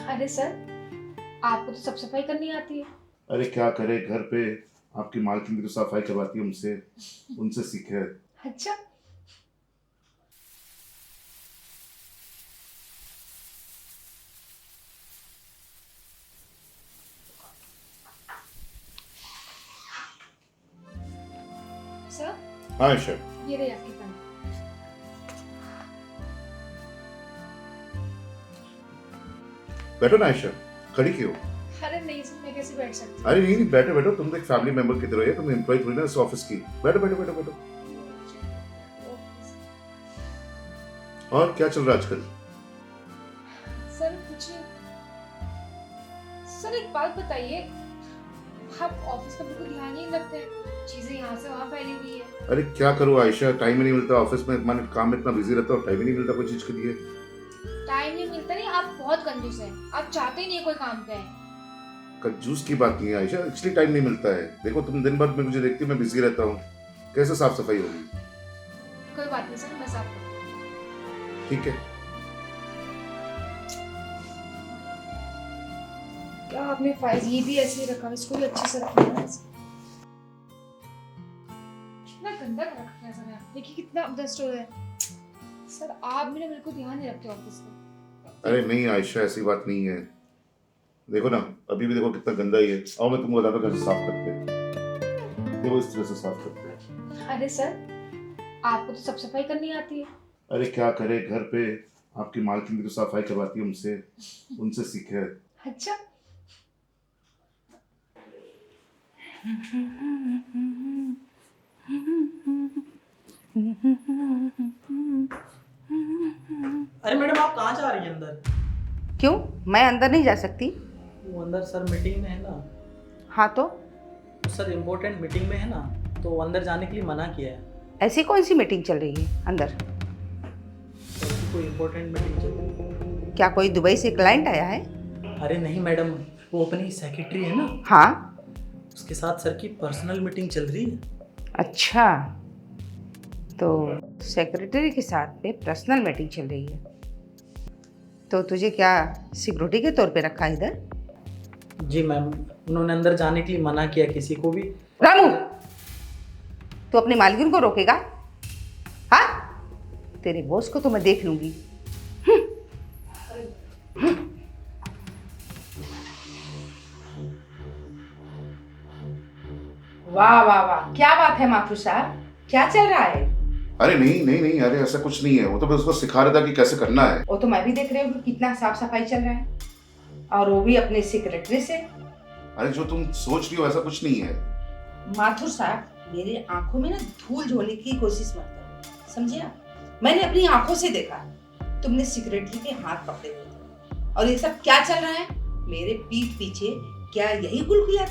अरे सर, आपको तो सब सफाई करनी आती है। अरे क्या करे, घर पे आपकी मालकिन भी तो सफाई करवाती है उनसे, उनसे सीखे है। अच्छा। सर, हाँ आयशा, ये रही आपकी पेन। बैठो ना आयशा, खड़ी क्यों? अरे नहीं सर, मैं कैसे बैठ सकती अरे नहीं नहीं, बैठो बैठो, तुम तो एक फैमिली मेंबर की तरह हो, तुम एम्प्लॉय थोड़ी ना इस ऑफिस की। बैठो बैठो बैठो बैठो। हूँ? और क्या चल रहा है आजकल? सर कुछ नहीं। सर एक बात बताइए, आप ऑफिस का बिल्कुल ध्यान ही नहीं रखते हैं। चीजें यहाँ से वहाँ फैली हुई है। अरे क्या करूँ आयशा, टाइम ही नहीं मिलता ऑफिस में, मैंने काम में इतना बिजी रहता हूँ, टाइम ही नहीं मिलता कोई चीज के लिए। टाइम नहीं मिलता नहीं, आप बहुत कंजूस हैं। आप चाहते ही नहीं है कोई काम करें। कंजूस की बात नहीं है आयशा, एक्चुअली टाइम नहीं मिलता है। देखो तुम दिन भर में मुझे देखती हो, मैं बिजी रहता हूँ, कैसे साफ सफाई होगी? कोई बात नहीं सर, मैं साफ कर दूँ। ठीक है। क्या आपने फाइल ये भी ऐसे ही रखा, इसको भी अच्छे से रखना है। कितना गंदा कर रखा है सर, आप देखिए कितना डस्ट हो रहा है। सर आप मेरा बिल्कुल ध्यान नहीं रखते ऑफिस का। अरे नहीं आयशा, ऐसी बात नहीं है। देखो ना, अभी भी देखो कितना गंदा ही है। आओ मैं तुमको बताता हूँ कैसे साफ करते हैं। देखो इस तरह से साफ करते हैं। अरे सर, आपको तो सब सफाई करनी आती है। अरे क्या करे, घर पे आपकी मालकिन भी तो सफाई करवाती है उनसे, उनसे सीखे है। अच्छा। अरे मैडम, आप कहाँ जा रही हैं अंदर? क्यों? मैं अंदर नहीं जा सकती? वो अंदर सर मीटिंग में है ना। हाँ तो? सर इम्पोर्टेंट मीटिंग में है ना, तो अंदर जाने के लिए मना किया है। ऐसी कौन सी मीटिंग चल रही है अंदर? तो कोई इम्पोर्टेंट मीटिंग चल रही है। क्या कोई दुबई से क्लाइंट आया है? अरे नहीं मैडम, वो अपनी सेक्रेटरी है ना, हाँ। उसके साथ सर की पर्सनल मीटिंग चल रही है। अच्छा, तो सेक्रेटरी के साथ में पर्सनल मीटिंग चल रही है, तो तुझे क्या सिक्योरिटी के तौर पे रखा है इधर? जी मैम, उन्होंने अंदर जाने के लिए मना किया किसी को भी। रामू, तू अपनी मालकिन को रोकेगा? हाँ, तेरे बॉस को तो मैं देख लूंगी। वाह वाह वाह, क्या बात है माथुर साहब, क्या चल रहा है? अरे नहीं नहीं नहीं, अरे ऐसा कुछ नहीं है, वो तो बस उसको सिखा रहा था कि कैसे करना है। वो तो मैं भी देख रही हूँ कि कितना साफ सफाई चल रहा है, और वो भी अपने सेक्रेटरी से। अरे जो तुम सोच रही हो ऐसा कुछ नहीं है। माथुर साहब, मेरे आंखों में ना धूल झोंकने की कोशिश मत करो, समझे आप? मैंने अपनी आंखों से देखा तुमने सेक्रेटरी के हाथ पकड़े हुए थे, और ये सब क्या चल रहा है मेरे पीठ पीछे? क्या यही गुल किया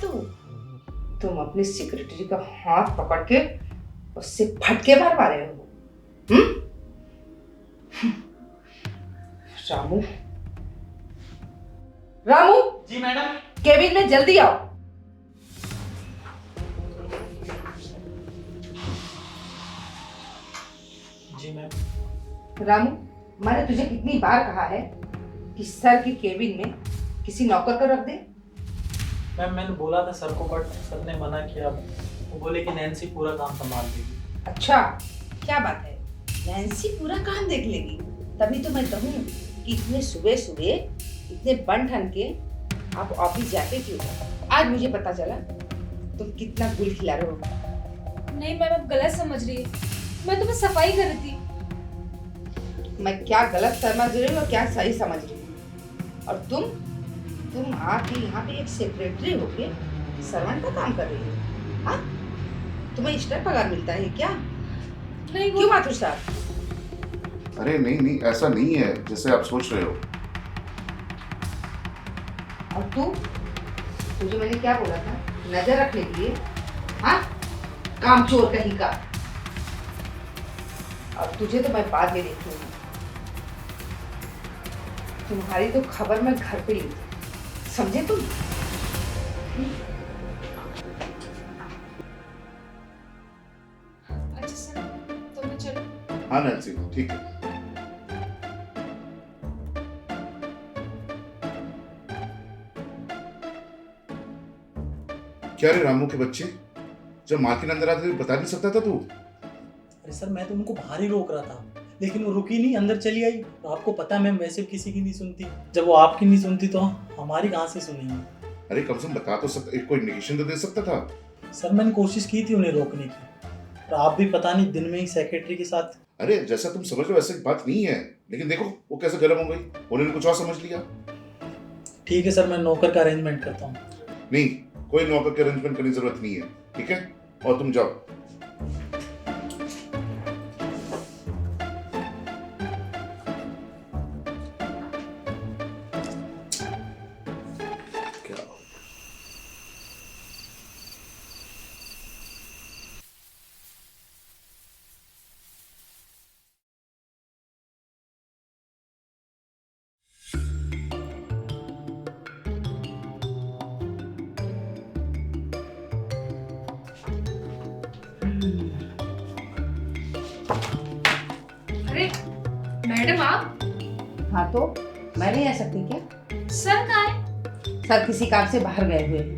तुम अपनी सेक्रेटरी का हाथ पकड़ के उससे फटके मारवा रहे हो? रामू, रामू, जी मैडम। केबिन में जल्दी आओ। जी मैम। रामू, मैंने तुझे कितनी बार कहा है कि सर की केबिन में किसी नौकर को रख दे? मैम मैंने बोला था सर को, बट सर ने मना किया। वो बोले कि नैन्सी पूरा काम संभाल देगी। अच्छा, क्या बात है, नैन्सी पूरा काम देख लेगी? तभी तो मैं कहूँ कि इतने सुबह सुबह इतने बन ठन के आप ऑफिस जाते क्यों? आज मुझे पता चला तुम कितना गुल खिला रहे हो। नहीं मैम, आप गलत समझ रही है। मैं तो बस सफाई कर रही थी। मैं क्या गलत समझ रही हूँ और क्या सही समझ रही हूँ? और तुम आके यहाँ पे एक सेक्रेटरी होके सर्वेंट का काम कर रही हो? हाँ, तुम्हें एक्स्ट्रा पगार मिलता है क्या? नहीं क्यों माथुर साहब? अरे नहीं नहीं, ऐसा नहीं है जैसे आप सोच रहे हो। और तुझे मैंने क्या बोला था, नजर रखने के लिए? हाँ, कामचोर कहीं का। और तुझे तो मैं बाद में देखूंगी। तुम्हारी तो खबर मैं घर पे ली थी, समझे तुम? अच्छा सर, तो मैं चलूं? हाँ नैन्सी, ठीक है। क्या रे रामू के बच्चे, जब मालकिन अंदर आते थे बता नहीं सकता था तू? अरे सर मैं तो उनको बाहर ही रोक रहा था, लेकिन वो रुकी नहीं, अंदर चली आई। तो आपको पता है मैम वैसे भी किसी की नहीं सुनती, जब वो आपकी नहीं सुनती तो हमारी कहाँ से सुनेंगी। अरे कम से कम बता तो सकता, एक कोई इंडिकेशन तो दे सकता था। सर मैंने कोशिश की थी उन्हें रोकने की, पर आप भी पता नहीं दिन में ही सेक्रेटरी के साथ। अरे जैसा तुम समझ लो वैसे बात नहीं है, लेकिन देखो वो कैसे गर्म हो गई, उन्होंने कुछ और समझ लिया। ठीक है सर, मैं नौकर का अरेंजमेंट करता हूँ। नहीं, कोई नौकर के अरेंजमेंट करने की जरूरत नहीं है, ठीक है? और तुम जाओ। अरे मैडम आप, हाँ तो मैं नहीं आ सकती क्या? सर कहाँ है? सर किसी काम से बाहर गए हुए हैं।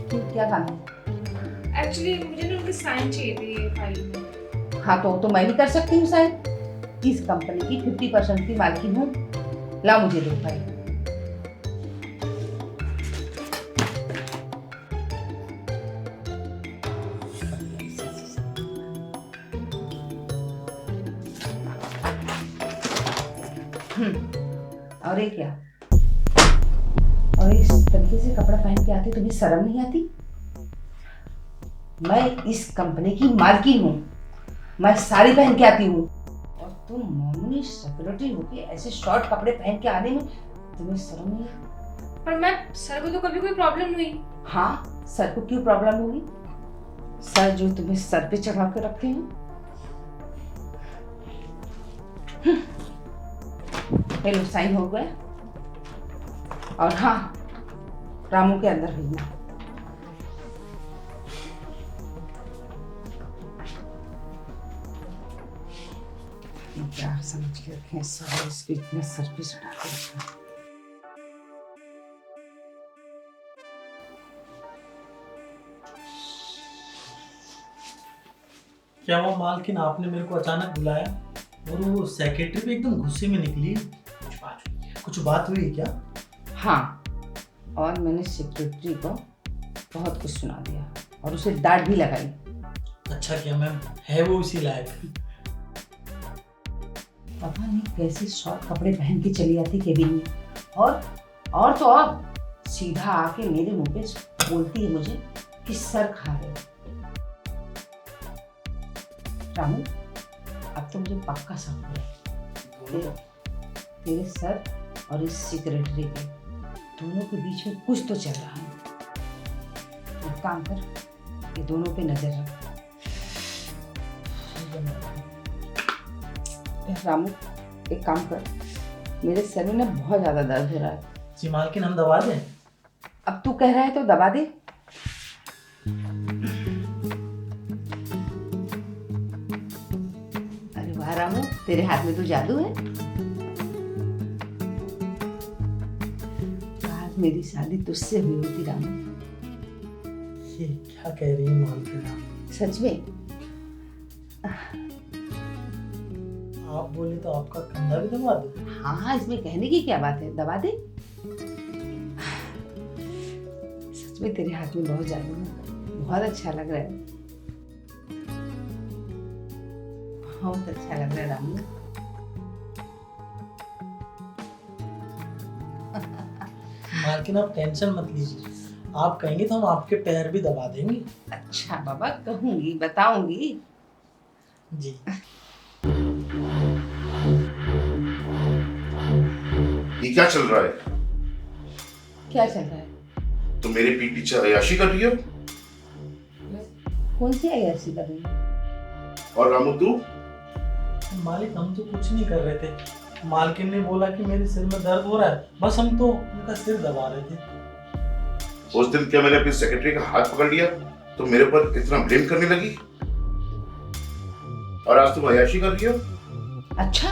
क्यों, क्या काम है? एक्चुअली मुझे ना उनके साइन चाहिए थे ये फाइल में। हाँ तो मैं भी कर सकती हूँ शायद। इस कंपनी की 50% की मालकिन हूँ। ला मुझे दो फाइल। और ये क्या? और इस तरीके से कपड़ा पहन के आती, तुम्हें शर्म नहीं आती? मैं इस कंपनी की मालकिन हूँ, मैं साड़ी पहन के आती हूँ, और तुम मामूली सेक्रेटरी होके ऐसे शॉर्ट कपड़े पहन के आने में तुम्हें शर्म नहीं आती? पर मैम सर को तो कभी कोई प्रॉब्लम नहीं हुई। हाँ, सर को क्यों प्रॉब्लम होगी? सर जो तुम्हें सर पे चढ़ा के रखे हैं। हेलो, साइन हो गया। और हाँ, रामू के अंदर भेजना। क्या समझ के रखे हैं, सारे इसको इतना सर पे चढ़ा के रखा है। क्या वो मालकिन आपने मेरे को अचानक बुलाया और वो सेक्रेटरी भी एकदम गुस्से में निकली? कुछ बात हुई क्या? हाँ, और मैंने सेक्रेटरी को बहुत कुछ सुना दिया और उसे डांट भी लगाई। अच्छा किया मैम, है वो इसी लायक। पता नहीं कैसे शॉर्ट कपड़े पहन के चली आती केबिन में, और तो और सीधा आके मेरे मुंह पे बोलती है मुझे कि सर खा रहे हो। रामू, अब तो मुझे पक्का शक हो रहा है तेरे सर और इस सेक्रेटरी के दोनों के बीच में कुछ तो चल रहा है। एक काम कर, ये दोनों पे नजर रख। रामू, एक काम कर, मेरे सर में ना बहुत ज्यादा दर्द हो रहा है। जी मालकिन, हम दबा दें? अब तू कह रहा है तो दबा दे। अरे वाह रामू, तेरे हाथ में तो जादू है। आज मेरी शादी तुझसे हुई होती रामू। ये क्या कह रही है मालकिन? सच में? आप बोले तो आपका कंधा भी दबा दो? हाँ, इसमें कहने की क्या बात है, दबा दे। सच में तेरे हाथ में बहुत जादू है, बहुत अच्छा लग रहा है, बहुत अच्छा लग रहा है रामू। मालकिन आप टेंशन मत लीजिए, आप कहेंगे तो हम आपके पैर भी दबा देंगे। अच्छा बाबा, कहूंगी, बताऊंगी जी। ये क्या चल रहा है? क्या चल रहा है? तुम मेरे पीठ पीछे अय्याशी कर रही हो? कौन सी अय्याशी कर रही है? और रामू तू? मालिक हम तो कुछ नहीं कर रहे थे, मालकिन ने बोला कि मेरे सिर में दर्द हो रहा है, बस हम तो उनका सिर दबा रहे थे। उस दिन क्या मैंने अपनी सेक्रेटरी का हाथ पकड़ लिया तो मेरे ऊपर इतना ब्लेम करने लगी, और आज तुम अय्याशी कर रही हो? अच्छा,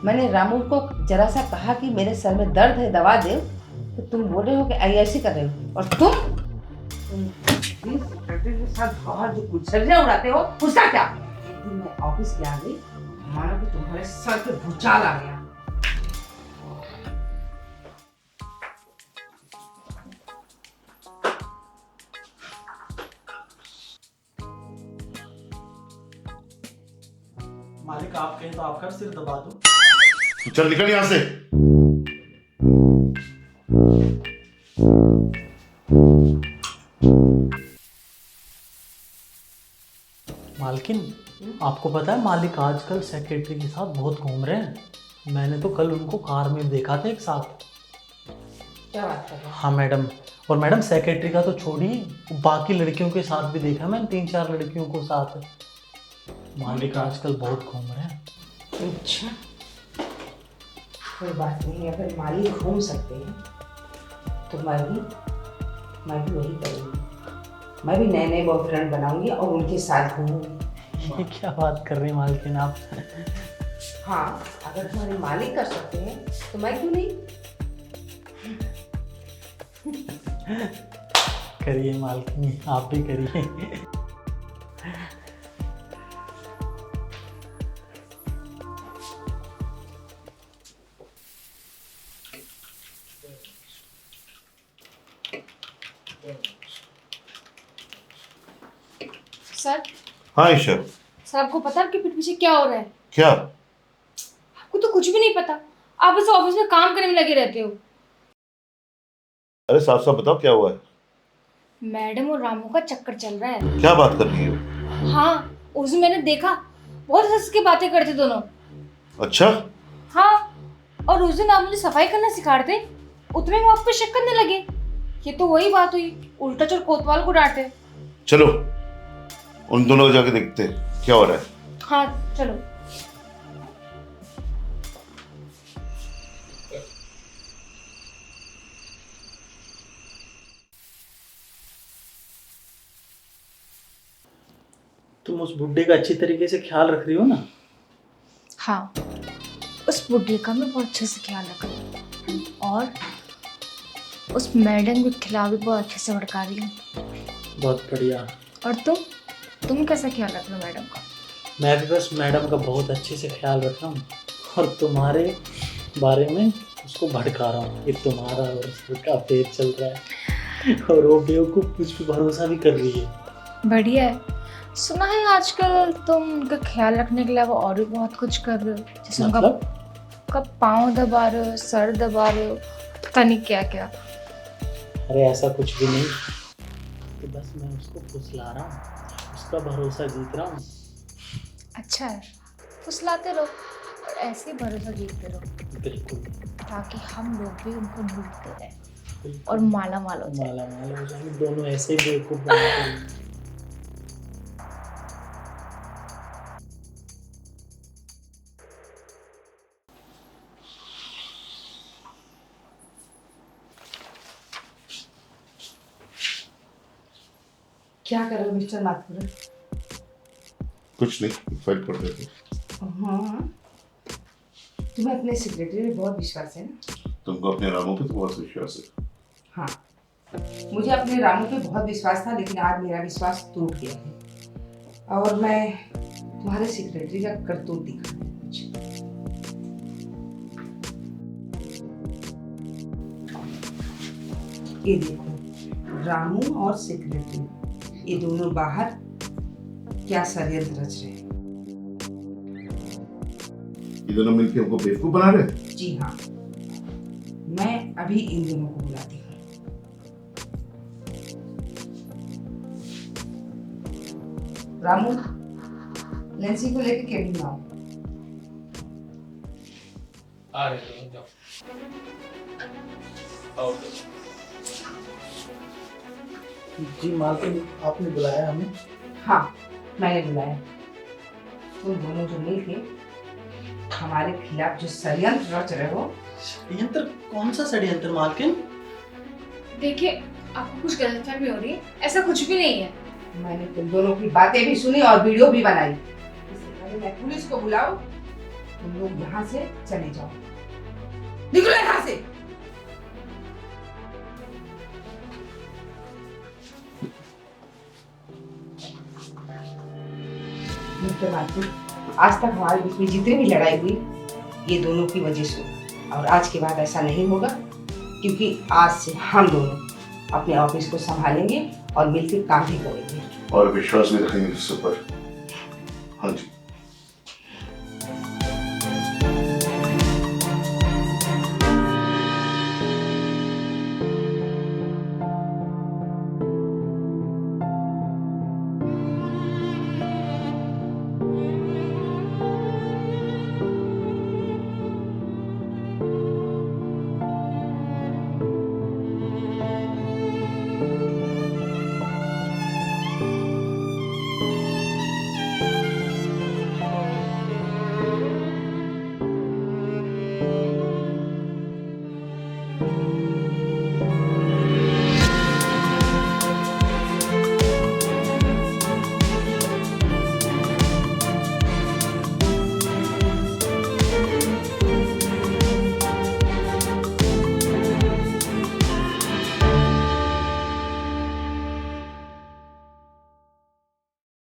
मैंने रामू को जरा सा कहा कि मेरे सर में दर्द है, दवा दे, तो तुम बोल रहे हो कि अय्याशी कर रहे हो। और तुम तुम प्लीज सेक्रेटरी के साथ बाहर जो गुच्छरियां उड़ाते हो उसका क्या? एक दिन मैं ऑफिस में आ गई, मानो कि तुम्हारे सर पे भूचाल आ गया। मालिक आप कहें तो आपका सिर दबा दो। तू चल निकल यहाँ से। मालकिन आपको पता है मालिक आजकल सेक्रेटरी के साथ बहुत घूम रहे हैं। मैंने तो कल उनको कार में देखा था एक साथ। क्या बात कर रहे हो? हाँ मैडम, और मैडम सेक्रेटरी का तो छोड़िए, बाकी लड़कियों के साथ भी देखा मैंने, 3-4 लड़कियों को साथ। मालिक आजकल बहुत घूम रहे हैं। अच्छा, कोई बात नहीं, अगर मालिक घूम सकते हैं तो मैं भी वही करूँगी। मैं भी नए नए बॉयफ्रेंड बनाऊंगी और उनके साथ घूमूंगी। ये क्या बात कर रहे हैं मालकिन आप? हाँ, अगर तुम्हारे मालिक कर सकते हैं तो मैं क्यों नहीं? करिए मालकिन, आप भी करिए। सर हाँ ईशा, सर आपको पता है आपके पीठ पीछे क्या हो रहा है? क्या? आपको तो कुछ भी नहीं पता, आप बस ऑफिस में काम करने में लगे रहते हो। अरे साफ साफ बताओ क्या हुआ है? मैडम और रामू का चक्कर चल रहा है। क्या बात कर रही हो? हाँ, उस दिन मैंने देखा, बहुत हंस के बातें करते दोनों। अच्छा, हाँ, और उस दिन आप मुझे सफाई करना सिखा रहे थे, उतने में आप पे शक करने लगे। ये तो वही बात हुई, उल्टा चोर कोतवाल को डांटे। चलो उन दोनों को जाके देखते हैं क्या हो रहा है। हाँ चलो। तुम उस बुड्ढे का अच्छी तरीके से ख्याल रख रही हो ना? हाँ, उस बुढ़े का मैं बहुत अच्छे से ख्याल रख रही हूँ और उस मैडम के खिलाफ भी बहुत अच्छे से भड़का रही हूँ। बहुत बढ़िया। और तुम कैसा ख्याल रख रहे हो मैडम का? मैं भी बस मैडम का बहुत अच्छे से ख्याल रख रहा हूँ और तुम्हारे बारे में उसको भड़का रहा हूँ। ये तुम्हारा और उसका पेट चल रहा है और वो बेवकूफ़ मुझ पर भरोसा भी कर रही है। बढ़िया है। सुना है आजकल तुम उनका ख्याल रखने के अलावा और भी बहुत कुछ कर रहे हो, जैसे उनका पाँव दबा रहे हो, सर दबा रहे हो, पता नहीं क्या क्या। अरे ऐसा कुछ भी नहीं, तो बस मैं उसको फुसला रहा हूँ, उसका भरोसा जीत रहा हूँ। अच्छा है, फुसलाते रहो और ऐसे ही भरोसा जीतते रहो बिल्कुल, ताकि हम लोग भी उनको लूटते रहें बिल्कुल। और माला माल हो जाए। माला माल हो जाए, दोनों ऐसे ही बेवकूफ़ बनाते हैं। क्या कर रहे हो मिस्टर माथुर? कुछ नहीं, फाइट पढ़ रहे थे। हाँ, तुम्हें अपने सेक्रेटरी में बहुत विश्वास है ना? तुमको अपने रामों पे तो बहुत विश्वास है। हाँ, मुझे अपने रामू पे बहुत विश्वास था, लेकिन आज मेरा विश्वास टूट गया है और मैं तुम्हारे सेक्रेटरी का करतूत दिखा रही हूँ। ये देखो, रामू और सेक्रेटरी ये दोनों बाहर क्या षड्यंत्र रच रहे हैं। ये दोनों मिलके हमको बेवकूफ बना रहे हैं। जी हाँ, मैं अभी इन दोनों को बुलाती हूँ। रामू, लेंसी को लेकर केबिन में आओ। आ रहे हो, जाओ। आओ तो। जी मालकिन, आपने बुलाया हमें? हाँ, मैंने बुलाया। तुम दोनों जो मिलके हमारे खिलाफ जो षड्यंत्र रच रहे हो। षड्यंत्र? कौन सा षड्यंत्र मालकिन? देखिए, आपको कुछ गलतफहमी हो रही है, ऐसा कुछ भी नहीं है। मैंने तुम दोनों की बातें भी सुनी और वीडियो भी बनाई। इससे पहले मैं पुलिस को बुलाऊं, तुम लोग यहाँ से चले जाओ। निकलो यहाँ से। मिस्टर माथुर, आज तक हमारे बीच में जितनी भी लड़ाई हुई ये दोनों की वजह से हुई। और आज के बाद ऐसा नहीं होगा, क्योंकि आज से हम दोनों अपने ऑफिस को संभालेंगे और मिलकर काम भी करेंगे। और विश्वास भी रखेंगे उसके ऊपर। हाँ जी।